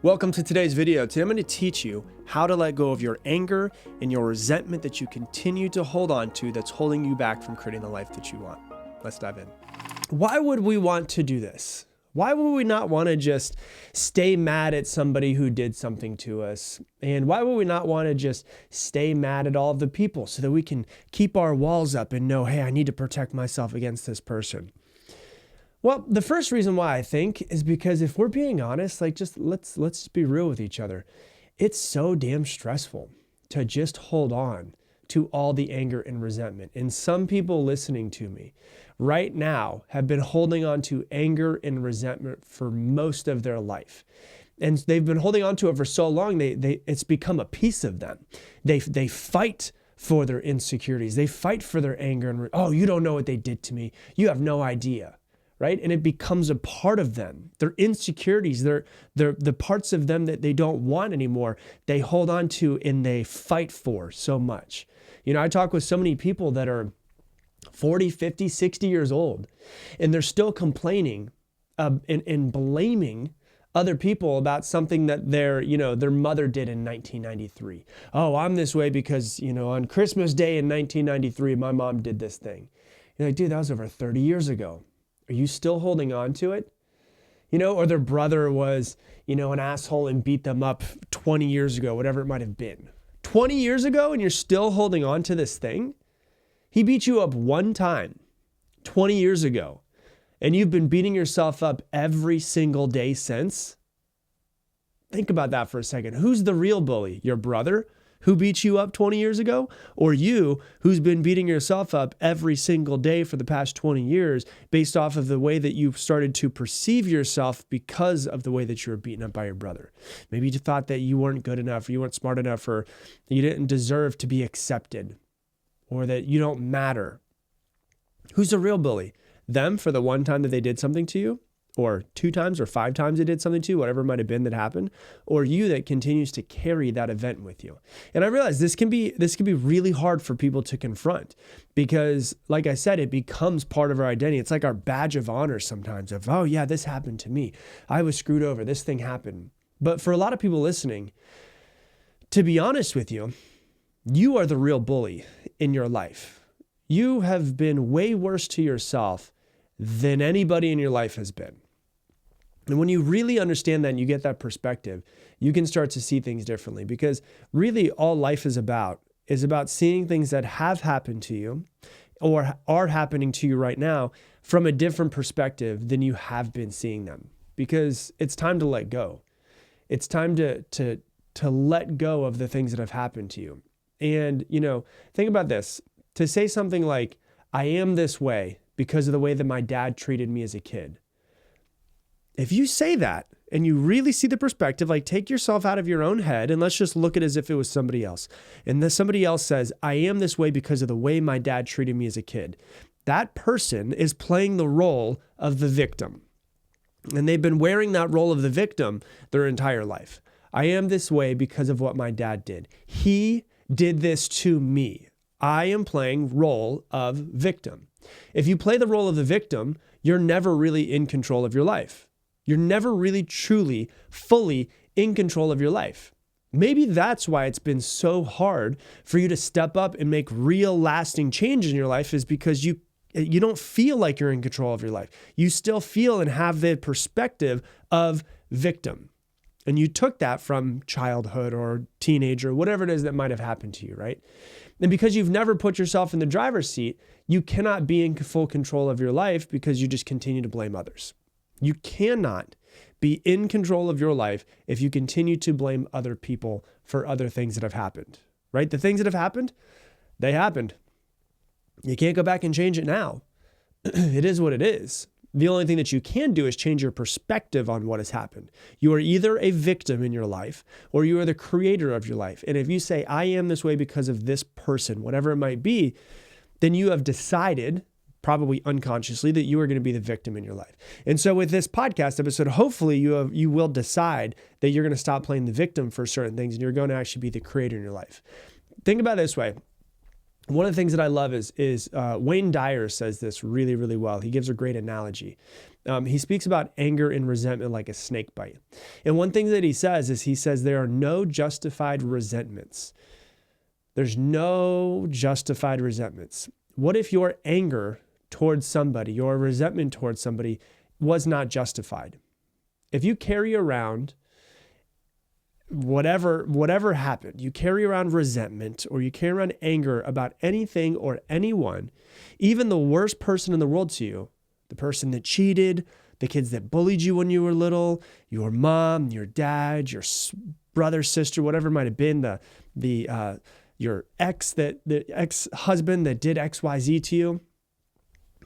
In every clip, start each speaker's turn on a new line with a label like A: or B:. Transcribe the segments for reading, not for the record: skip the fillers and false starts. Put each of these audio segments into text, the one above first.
A: Welcome to today's video. Today I'm going to teach you how to let go of your anger and your resentment that you continue to hold on to that's holding you back from creating the life that you want. Let's dive in. Why would we want to do this? Why would we not want to just stay mad at somebody who did something to us? And why would we not want to just stay mad at all of the people so that we can keep our walls up and know, hey, I need to protect myself against this person? Well, the first reason why I think is because if we're being honest, let's just be real with each other. It's so damn stressful to just hold on to all the anger and resentment. And some people listening to me right now have been holding on to anger and resentment for most of their life. And they've been holding on to it for so long, it's become a piece of them. They fight for their insecurities. They fight for their anger and, oh, you don't know what they did to me. You have no idea. Right? And it becomes a part of them. Their insecurities, the parts of them that they don't want anymore, they hold on to and they fight for so much. You know, I talk with so many people that are 40, 50, 60 years old, and they're still complaining and blaming other people about something that their mother did in 1993. Oh, I'm this way because, on Christmas Day in 1993, my mom did this thing. You're like, dude, that was over 30 years ago. Are you still holding on to it? Or their brother was, an asshole and beat them up 20 years ago, whatever it might have been. 20 years ago and you're still holding on to this thing? He beat you up one time 20 years ago and you've been beating yourself up every single day since? Think about that for a second. Who's the real bully? Your brother who beat you up 20 years ago, or you who's been beating yourself up every single day for the past 20 years based off of the way that you started to perceive yourself because of the way that you were beaten up by your brother? Maybe you thought that you weren't good enough, or you weren't smart enough, or you didn't deserve to be accepted, or that you don't matter. Who's the real bully? Them for the one time that they did something to you? Or 2 times or 5 times they did something to you, whatever it might have been that happened, or you that continues to carry that event with you. And I realize this can be really hard for people to confront because, like I said, it becomes part of our identity. It's like our badge of honor sometimes of, oh yeah, this happened to me. I was screwed over. This thing happened. But for a lot of people listening, to be honest with you, you are the real bully in your life. You have been way worse to yourself than anybody in your life has been. And when you really understand that and you get that perspective, you can start to see things differently, because really all life is about seeing things that have happened to you or are happening to you right now from a different perspective than you have been seeing them, because it's time to let go. It's time to let go of the things that have happened to you. And, think about this. To say something like, I am this way because of the way that my dad treated me as a kid. If you say that and you really see the perspective, like take yourself out of your own head and let's just look at it as if it was somebody else. And then somebody else says, I am this way because of the way my dad treated me as a kid. That person is playing the role of the victim. And they've been wearing that role of the victim their entire life. I am this way because of what my dad did. He did this to me. I am playing role of victim. If you play the role of the victim, you're never really in control of your life. You're never really, truly, fully in control of your life. Maybe that's why it's been so hard for you to step up and make real lasting change in your life, is because you don't feel like you're in control of your life. You still feel and have the perspective of victim. And you took that from childhood or teenager, whatever it is that might have happened to you, right? And because you've never put yourself in the driver's seat, you cannot be in full control of your life because you just continue to blame others. You cannot be in control of your life if you continue to blame other people for other things that have happened, right? The things that have happened, they happened. You can't go back and change it now. It is what it is. The only thing that you can do is change your perspective on what has happened. You are either a victim in your life or you are the creator of your life. And if you say, I am this way because of this person, whatever it might be, then you have decided, probably unconsciously, that you are going to be the victim in your life. And so with this podcast episode, hopefully you will decide that you're going to stop playing the victim for certain things and you're going to actually be the creator in your life. Think about it this way. One of the things that I love is Wayne Dyer says this really, really well. He gives a great analogy. He speaks about anger and resentment like a snake bite. And one thing that he says is there are no justified resentments. There's no justified resentments. What if your anger towards somebody, your resentment towards somebody was not justified? If you carry around whatever happened, you carry around resentment or you carry around anger about anything or anyone, even the worst person in the world to you, the person that cheated, the kids that bullied you when you were little, your mom, your dad, your brother, sister, whatever it might have been, your the ex-husband that did XYZ to you.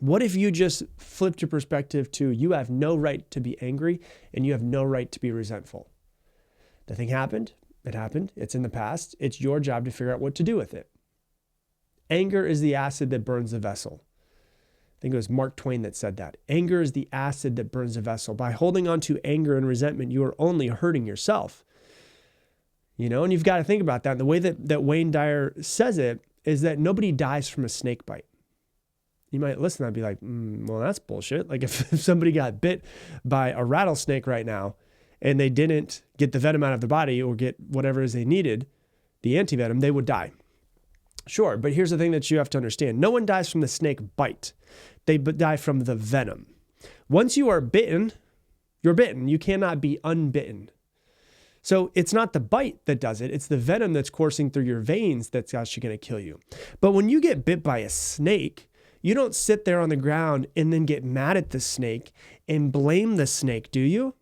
A: What if you just flipped your perspective to you have no right to be angry and you have no right to be resentful? The thing happened. It happened. It's in the past. It's your job to figure out what to do with it. Anger is the acid that burns the vessel. I think it was Mark Twain that said that. Anger is the acid that burns a vessel. By holding on to anger and resentment, you are only hurting yourself. And you've got to think about that. And the way that Wayne Dyer says it is that nobody dies from a snake bite. You might listen and be like, well, that's bullshit. Like if somebody got bit by a rattlesnake right now and they didn't get the venom out of their body or get whatever it is they needed, the antivenom, they would die. Sure, but here's the thing that you have to understand. No one dies from the snake bite. They die from the venom. Once you are bitten, you're bitten. You cannot be unbitten. So it's not the bite that does it. It's the venom that's coursing through your veins that's actually going to kill you. But when you get bit by a snake, you don't sit there on the ground and then get mad at the snake and blame the snake, do you?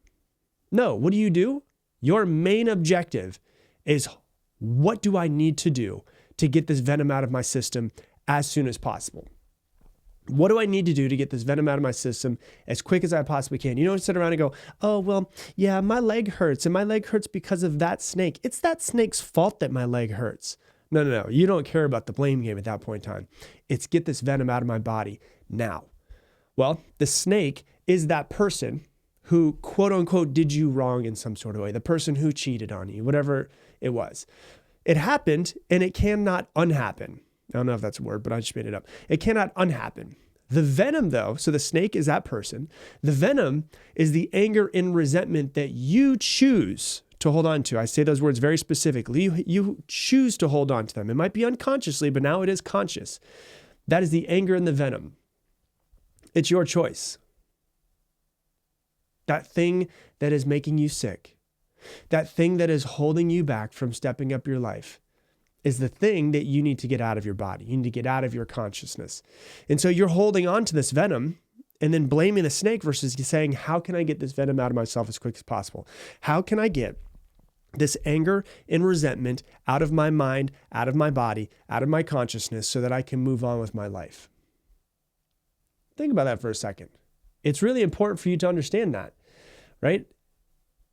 A: No. What do? Your main objective is, what do I need to do to get this venom out of my system as soon as possible? What do I need to do to get this venom out of my system as quick as I possibly can? You don't sit around and go, oh, well, yeah, my leg hurts and my leg hurts because of that snake. It's that snake's fault that my leg hurts. No. You don't care about the blame game at that point in time. It's get this venom out of my body now. Well, the snake is that person who, quote unquote, did you wrong in some sort of way. The person who cheated on you, whatever it was. It happened and it cannot unhappen. I don't know if that's a word, but I just made it up. It cannot unhappen. The venom, though, so the snake is that person. The venom is the anger and resentment that you choose to hold on to. I say those words very specifically. You choose to hold on to them. It might be unconsciously, but now it is conscious. That is the anger and the venom. It's your choice. That thing that is making you sick, that thing that is holding you back from stepping up your life, is the thing that you need to get out of your body. You need to get out of your consciousness. And so you're holding on to this venom and then blaming the snake versus saying, how can I get this venom out of myself as quick as possible? How can I get this anger and resentment out of my mind, out of my body, out of my consciousness so that I can move on with my life? Think about that for a second. It's really important for you to understand that, right?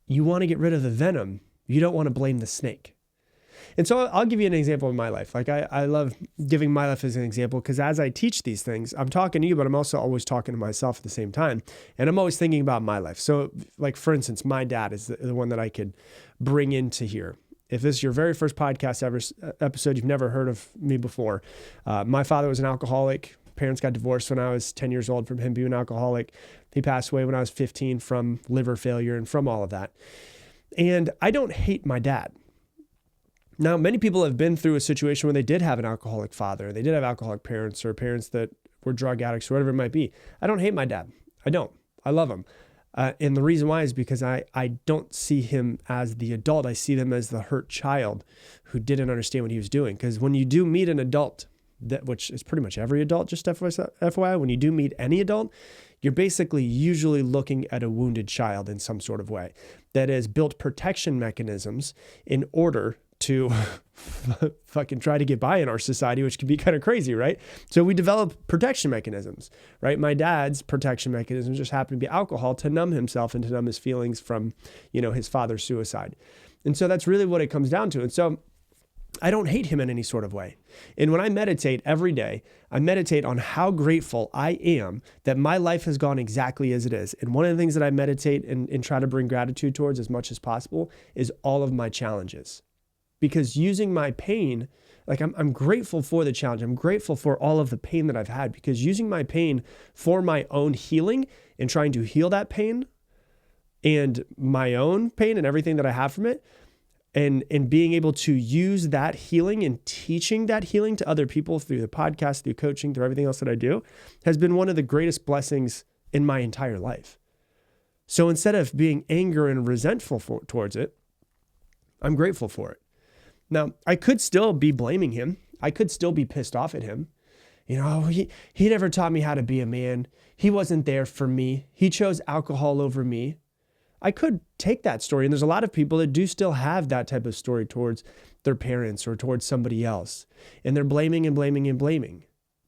A: You want to get rid of the venom. You don't want to blame the snake. And so I'll give you an example of my life. Like I love giving my life as an example because as I teach these things, I'm talking to you, but I'm also always talking to myself at the same time. And I'm always thinking about my life. So like, for instance, my dad is the one that I could bring into here. If this is your very first podcast episode, you've never heard of me before. My father was an alcoholic. Parents got divorced when I was 10 years old from him being an alcoholic. He passed away when I was 15 from liver failure and from all of that. And I don't hate my dad. Now, many people have been through a situation where they did have an alcoholic father, they did have alcoholic parents or parents that were drug addicts or whatever it might be. I don't hate my dad. I don't. I love him. And the reason why is because I don't see him as the adult. I see them as the hurt child who didn't understand what he was doing. Because when you do meet an adult, which is pretty much every adult, just FYI, when you do meet any adult, you're basically usually looking at a wounded child in some sort of way that has built protection mechanisms in order to fucking try to get by in our society, which can be kind of crazy, right? So we develop protection mechanisms, right? My dad's protection mechanism just happened to be alcohol to numb himself and to numb his feelings from, his father's suicide. And so that's really what it comes down to. And so I don't hate him in any sort of way. And when I meditate every day, I meditate on how grateful I am that my life has gone exactly as it is. And one of the things that I meditate and try to bring gratitude towards as much as possible is all of my challenges. Because using my pain Like I'm grateful for the challenge. I'm grateful for all of the pain that I've had, because using my pain for my own healing and trying to heal that pain and my own pain and everything that I have from it, and being able to use that healing and teaching that healing to other people through the podcast, through coaching, through everything else that I do, has been one of the greatest blessings in my entire life. So instead of being angry and resentful towards it, I'm grateful for it. Now, I could still be blaming him. I could still be pissed off at him. You know, he never taught me how to be a man. He wasn't there for me. He chose alcohol over me. I could take that story, and there's a lot of people that do still have that type of story towards their parents or towards somebody else, and they're blaming and blaming and blaming.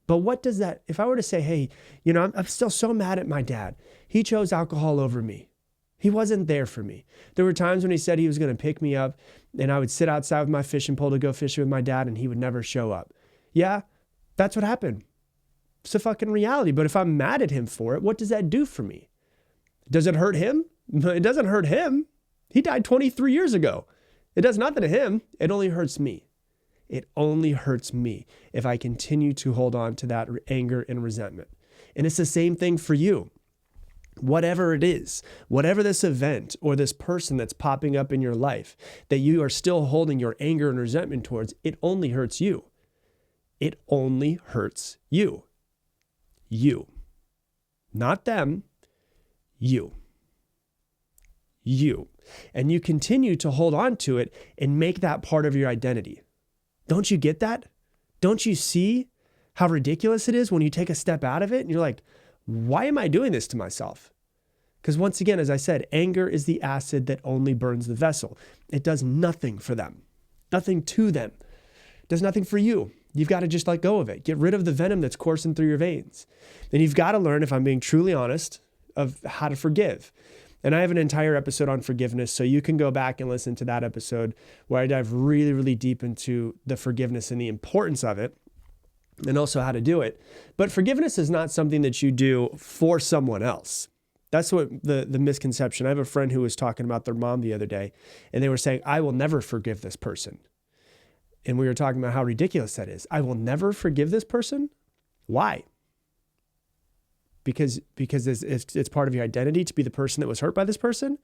A: But what does that, if I were to say, hey, you know, I'm still so mad at my dad. He chose alcohol over me. He wasn't there for me. There were times when he said he was going to pick me up, and I would sit outside with my fishing pole to go fishing with my dad, and he would never show up. Yeah, that's what happened. It's a fucking reality. But if I'm mad at him for it, what does that do for me? Does it hurt him? It doesn't hurt him. He died 23 years ago. It does nothing to him. It only hurts me. It only hurts me if I continue to hold on to that anger and resentment. And it's the same thing for you. Whatever it is, whatever this event or this person that's popping up in your life that you are still holding your anger and resentment towards, it only hurts you. It only hurts you. You. Not them. You. You. And you continue to hold on to it and make that part of your identity. Don't you get that? Don't you see how ridiculous it is when you take a step out of it and you're like, why am I doing this to myself? Because once again, as I said, anger is the acid that only burns the vessel. It does nothing for them, nothing to them. It does nothing for you. You've got to just let go of it. Get rid of the venom that's coursing through your veins. And you've got to learn, if I'm being truly honest, of how to forgive. And I have an entire episode on forgiveness, so you can go back and listen to that episode where I dive really, really deep into the forgiveness and the importance of it, and also how to do it. But forgiveness is not something that you do for someone else. That's what the misconception. I have a friend who was talking about their mom the other day, and they were saying, I will never forgive this person. And we were talking about how ridiculous that is. I will never forgive this person? Why? Because it's part of your identity to be the person that was hurt by this person?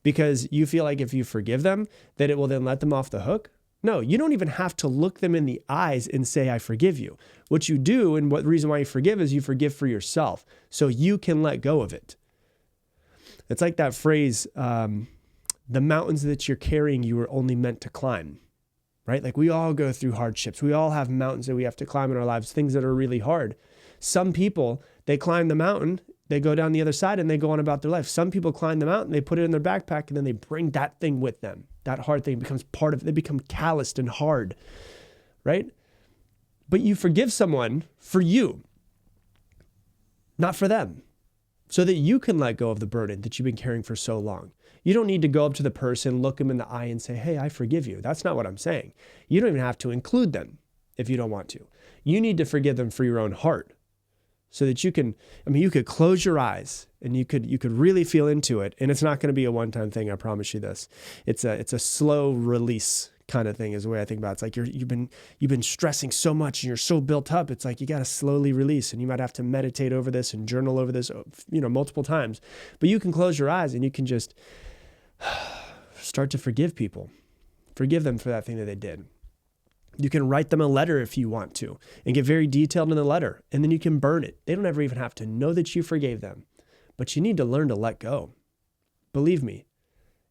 A: Because you feel like if you forgive them, that it will then let them off the hook? No, you don't even have to look them in the eyes and say, I forgive you. What you do, and what the reason why you forgive is you forgive for yourself, so you can let go of it. It's like that phrase, the mountains that you're carrying, you were only meant to climb, right? Like we all go through hardships. We all have mountains that we have to climb in our lives, things that are really hard. Some people, they climb the mountain, they go down the other side and they go on about their life. Some people climb the mountain, they put it in their backpack, and then they bring that thing with them. That hard thing becomes part of it. They become calloused and hard, right? But you forgive someone for you, not for them, so that you can let go of the burden that you've been carrying for so long. You don't need to go up to the person, look them in the eye and say, hey, I forgive you. That's not what I'm saying. You don't even have to include them if you don't want to. You need to forgive them for your own heart, so that you can, you could close your eyes and you could really feel into it. And it's not going to be a one-time thing. I promise you this. It's a slow release kind of thing is the way I think about it. It's like you've been stressing so much and you're so built up. It's like you got to slowly release, and you might have to meditate over this and journal over this, multiple times. But you can close your eyes and you can just start to forgive people. Forgive them for that thing that they did. You can write them a letter if you want to and get very detailed in the letter, and then you can burn it. They don't ever even have to know that you forgave them, but you need to learn to let go. Believe me,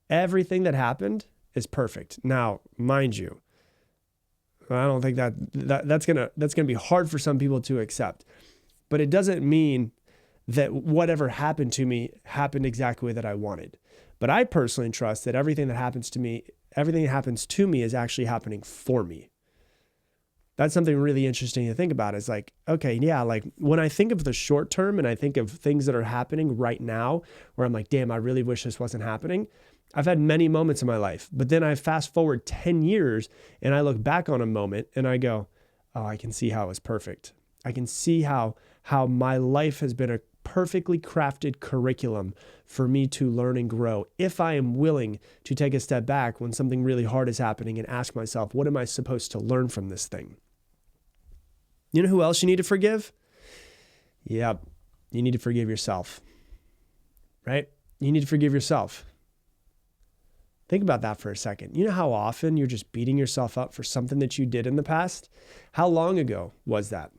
A: everything that happened is perfect. Now, mind you, I don't think that's gonna be hard for some people to accept, but it doesn't mean that whatever happened to me happened exactly the way that I wanted. But I personally trust that everything that happens to me is actually happening for me. That's something really interesting to think about. Is like, okay, yeah, like when I think of the short term and I think of things that are happening right now where I'm like, damn, I really wish this wasn't happening. I've had many moments in my life, but then I fast forward 10 years and I look back on a moment and I go, oh, I can see how it was perfect. I can see how my life has been a perfectly crafted curriculum for me to learn and grow if I am willing to take a step back when something really hard is happening and ask myself, what am I supposed to learn from this thing? You know who else you need to forgive? Yep, you need to forgive yourself, right? You need to forgive yourself. Think about that for a second. You know how often you're just beating yourself up for something that you did in the past? How long ago was that?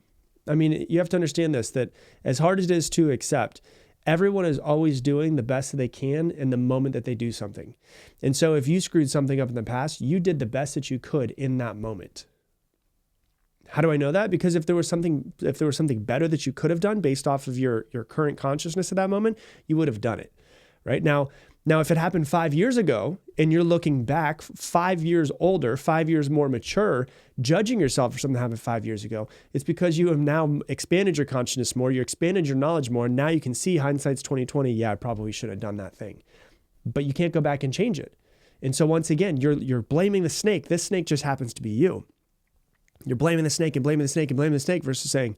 A: I mean, you have to understand this, that as hard as it is to accept, everyone is always doing the best that they can in the moment that they do something. And so if you screwed something up in the past, you did the best that you could in that moment. How do I know that? Because if there was something better that you could have done based off of your current consciousness at that moment, you would have done it, right? Now, if it happened 5 years ago and you're looking back 5 years older, 5 years more mature, judging yourself for something that happened 5 years ago, it's because you have now expanded your consciousness more, you expanded your knowledge more, and now you can see hindsight's 2020. Yeah, I probably should have done that thing, but you can't go back and change it. And so once again, you're blaming the snake. This snake just happens to be you. You're blaming the snake and blaming the snake and blaming the snake versus saying,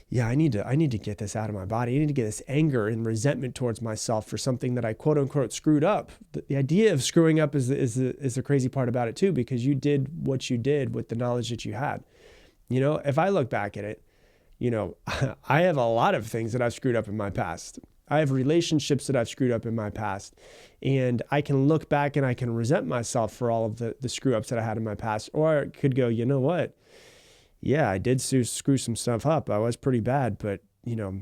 A: yeah, I need to get this out of my body. I need to get this anger and resentment towards myself for something that I quote unquote screwed up. The idea of screwing up is the crazy part about it too, because you did what you did with the knowledge that you had. You know, if I look back at it, you know, I have a lot of things that I've screwed up in my past. I have relationships that I've screwed up in my past, and I can look back and I can resent myself for all of the screw ups that I had in my past. Or I could go, you know what? Yeah, I did screw some stuff up. I was pretty bad, but you know,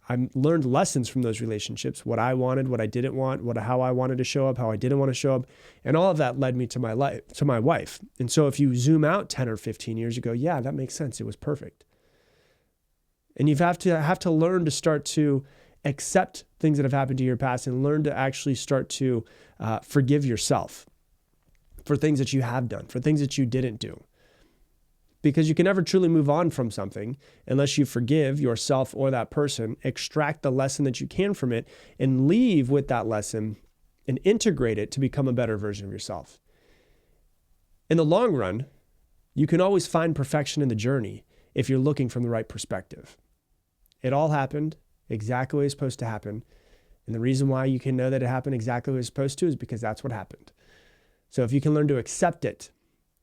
A: I learned lessons from those relationships, what I wanted, what I didn't want, how I wanted to show up, how I didn't want to show up. And all of that led me to my life, to my wife. And so if you zoom out 10 or 15 years ago, yeah, that makes sense. It was perfect. And you have to learn to start to accept things that have happened to your past and learn to actually start to forgive yourself for things that you have done, for things that you didn't do. Because you can never truly move on from something unless you forgive yourself or that person, extract the lesson that you can from it, and leave with that lesson and integrate it to become a better version of yourself. In the long run, you can always find perfection in the journey if you're looking from the right perspective. It all happened exactly the way it's supposed to happen. And the reason why you can know that it happened exactly the way it's supposed to is because that's what happened. So if you can learn to accept it,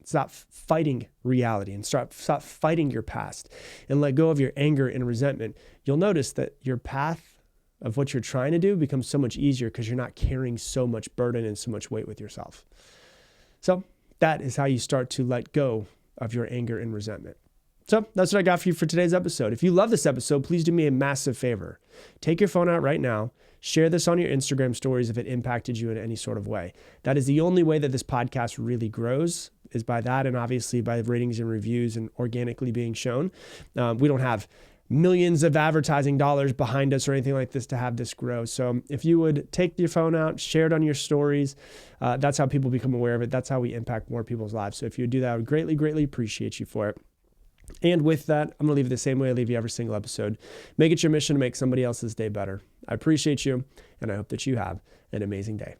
A: stop fighting reality and stop fighting your past and let go of your anger and resentment, you'll notice that your path of what you're trying to do becomes so much easier because you're not carrying so much burden and so much weight with yourself. So that is how you start to let go of your anger and resentment. So that's what I got for you for today's episode. If you love this episode, please do me a massive favor. Take your phone out right now. Share this on your Instagram stories if it impacted you in any sort of way. That is the only way that this podcast really grows, is by that, and obviously by ratings and reviews and organically being shown. We don't have millions of advertising dollars behind us or anything like this to have this grow. So if you would take your phone out, share it on your stories, that's how people become aware of it. That's how we impact more people's lives. So if you would do that, I would greatly, greatly appreciate you for it. And with that, I'm going to leave it the same way I leave you every single episode. Make it your mission to make somebody else's day better. I appreciate you, and I hope that you have an amazing day.